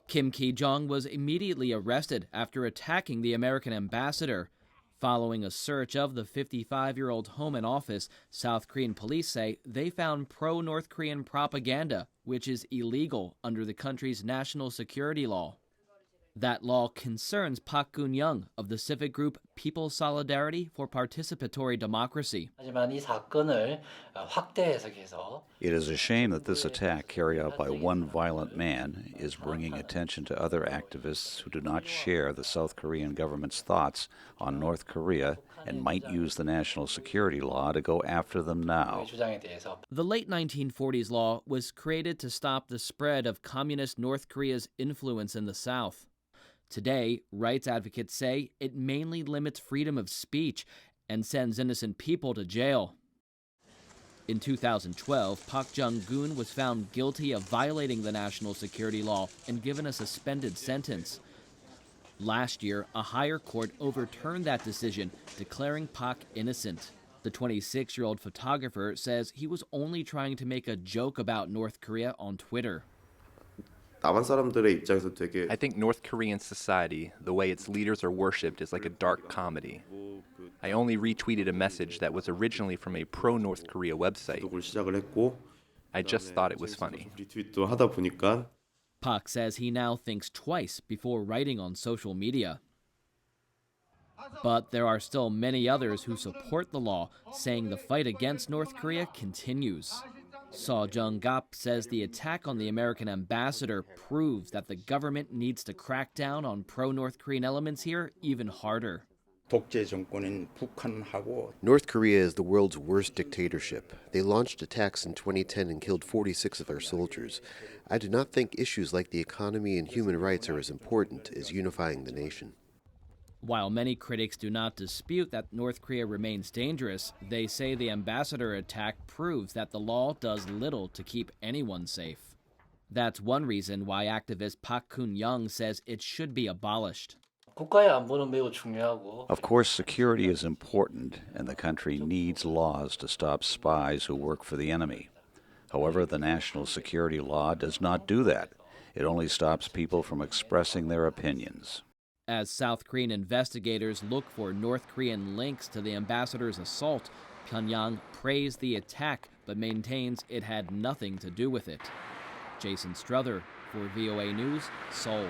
Kim Ki-jong was immediately arrested after attacking the American ambassador. Following a search of the 55-year-old home and office, South Korean police say they found pro-North Korean propaganda, which is illegal under the country's national security law. That law concerns Park Geun-young of the civic group People's Solidarity for Participatory Democracy. It is a shame that this attack carried out by one violent man is bringing attention to other activists who do not share the South Korean government's thoughts on North Korea and might use the national security law to go after them now. The late 1940s law was created to stop the spread of communist North Korea's influence in the South. Today, rights advocates say it mainly limits freedom of speech and sends innocent people to jail. In 2012, Park Jung-gun was found guilty of violating the national security law and given a suspended sentence. Last year, a higher court overturned that decision, declaring Park innocent. The 26-year-old photographer says he was only trying to make a joke about North Korea on Twitter. I think North Korean society, the way its leaders are worshipped, is like a dark comedy. I only retweeted a message that was originally from a pro-North Korea website. I just thought it was funny. Park says he now thinks twice before writing on social media. But there are still many others who support the law, saying the fight against North Korea continues. Seo Jung-gap says the attack on the American ambassador proves that the government needs to crack down on pro-North Korean elements here even harder. North Korea is the world's worst dictatorship. They launched attacks in 2010 and killed 46 of our soldiers. I do not think issues like the economy and human rights are as important as unifying the nation. While many critics do not dispute that North Korea remains dangerous, they say the ambassador attack proves that the law does little to keep anyone safe. That's one reason why activist Park Geun-young says it should be abolished. Of course, security is important, and the country needs laws to stop spies who work for the enemy. However, the national security law does not do that. It only stops people from expressing their opinions. As South Korean investigators look for North Korean links to the ambassador's assault, Pyongyang praised the attack but maintains it had nothing to do with it. Jason Strother for VOA News, Seoul.